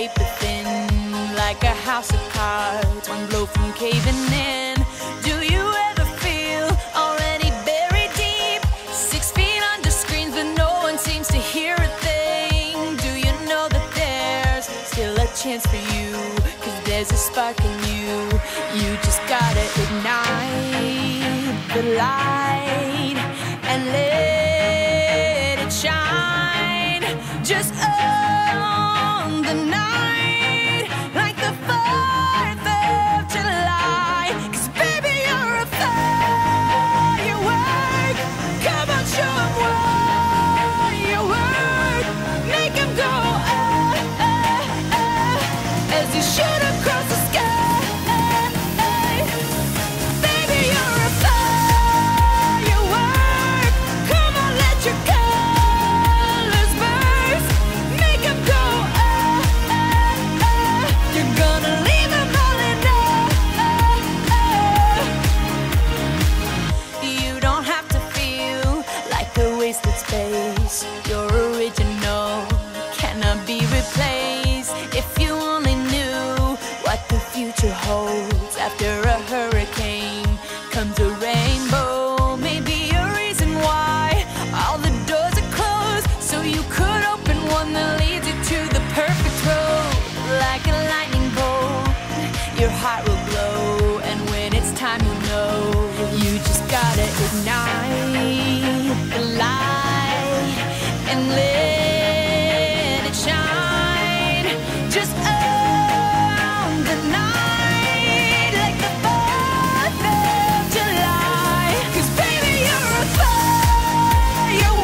paper thin, like a house of cards, one blow from caving in. Do you ever feel already buried deep, 6 feet under screens, but no one seems to hear a thing? Do you know that there's still a chance for you, 'cause there's a spark in you. You just gotta ignite the light and let it shine. Just own the night like the 4th of July. 'Cause baby, you're a firework. Come on, show 'em what you work. Make 'em go as you shoot across the sky. Baby, you're a firework. Come on, let your colors burst. Make 'em go You're gonna leave 'em all in You don't have to feel like a wasted space. You're original, cannot be replaced. If you only knew what the future holds. After a hurricane comes a rainbow. Maybe a reason why all the doors are closed, so you could open one that leads you to the perfect road. Like a lightning bolt, your heart will glow, and when it's time, you know. You just gotta ignite the light and let it shine. Just own the night like the 4th of July. 'Cause baby, you're a firework.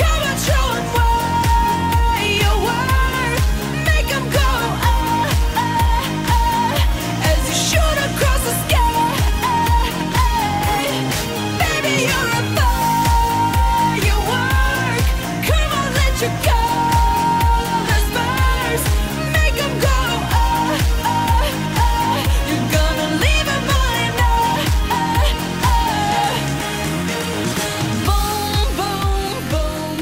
Come on, show 'em what you work. Make 'em go as you shoot across the sky. Baby, you're a firework. Come on, let your colors burst. Make 'em go You're gonna leave 'em all in Boom, boom, boom.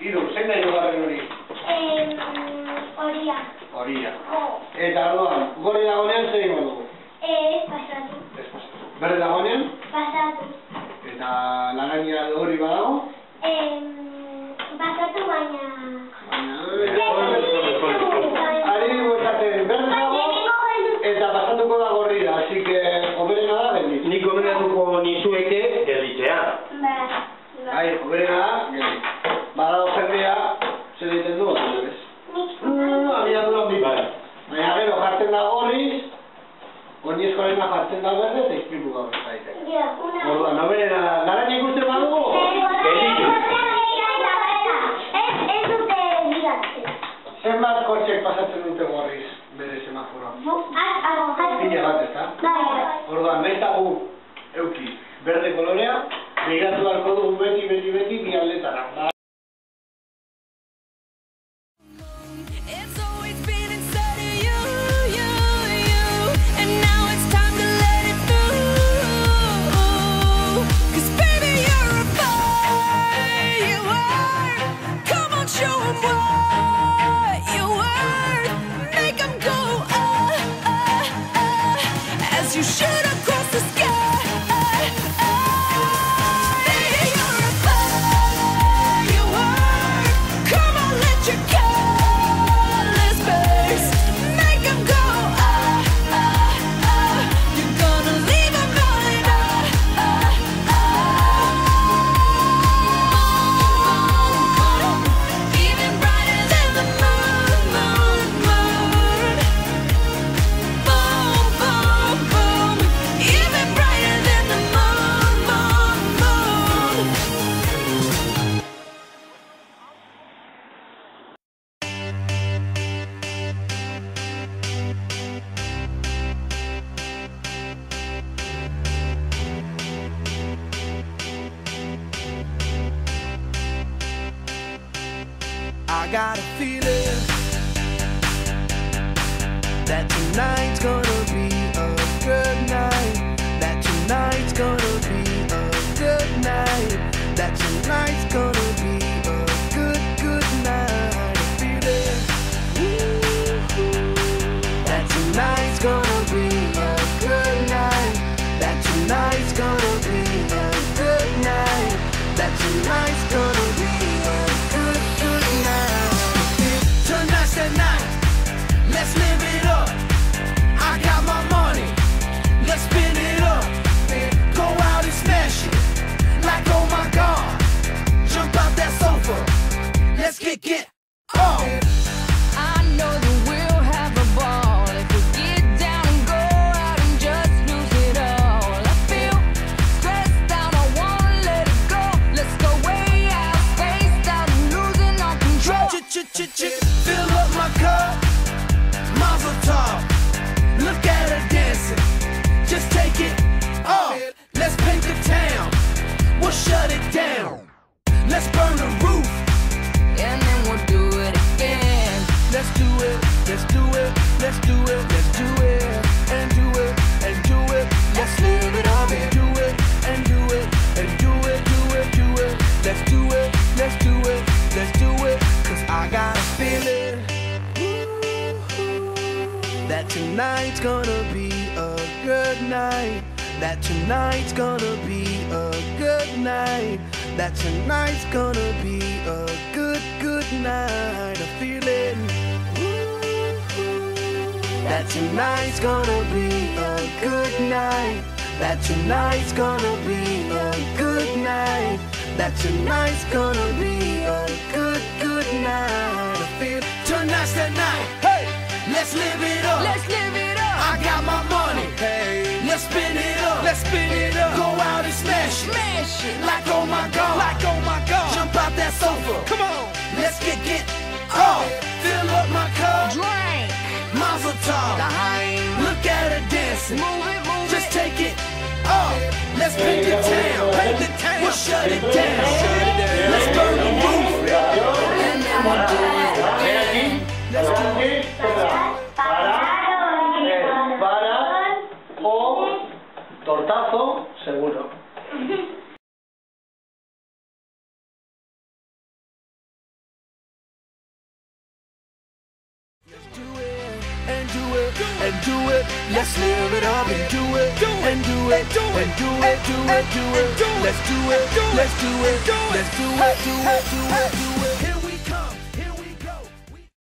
Iru, zein da hirugarren hori? Horia. Horia. Eta orduan, gorri dagoenean zer egingo dugu? Pasatu. Berde dagoenean? Pasatu. Eta laranja hori badago? Pasatu baina... Ari guetaten berde dago eta pasatuko da gorrira, así que oberena da geldi. Nik gomendatuko nizueke gelditzea. Bai, oberena da geldi. Badago jendea, zer egiten du, ez? Abiadura handi bai. Baina gero jartzen da gorriz, oinezkoarena jartzen da berde eta izpilu gaur zaite. Orduan, oberena da, laranja ikusten badugu? Gelditu. Zenbat kotxek pasatzen dute gorriz bere semaforoa? Pila bat, ezta? Orduan, nahiz da gu euki berde kolorea, begiratu beharko dugu beti bi aldetara. It's always been inside of you, and now it's time to let it through. 'Cause baby, you're a firework. Come on, show 'em what you worth. Make 'em go as you shoot across the sky. Baby, you're a firework. Come on, let your colors burst. Make 'em go You're gonna leave 'em all in Even brighter than the moon. Boom, boom, boom. Even brighter than the moon. I got a feeling that tonight's gonna be a good night. That tonight's gonna be a good night. That tonight's gonna be a kick it off. I know that we'll have a ball if we get down and go out and just lose it all. I feel stressed out, I wanna let it go. Let's go way out, spaced out, and losing all control. Fill up my cup, Mazel tov. Look at her dancing, just take it off. Let's paint the town, we'll shut it down. Let's burn the roof, And then we'll do it again. let's do it, let's do it, let's do it, let's do it, and do it, and do it. Let's live it up and do it, and do it, and do it, do it, do it. Let's do it, let's do it, let's do it. Cause I got a feeling that tonight's gonna be a good night. That tonight's gonna be a good night. That tonight's gonna be a good, good night. A feeling that tonight's gonna be a good night. That tonight's gonna be a good night. That tonight's gonna be a good, good night. I feel tonight's the night. Hey, let's live it up. Let's live it up. I got my money. Hey, let's spin it up. Let's spin it up. Go out and smash it. Smash it. Like oh my god. Like oh my god. Jump out that sofa. Come on. Let's get off. Fill up my cup. Drink. Mazel tov. Look at her dancing. Move it, move Just it. take it off. Let's paint the town. Paint the town. We'll shut it down. Let's burn the roof. And then we'll do it. Ven aquí. Let's do Aquí. it. Para o tortazo, seguro. Let's do it and do it and do it. Let's live it up and do it and do it and do it, do it, do it. Let's do it, let's do it, let's do it, do it, do it, do it.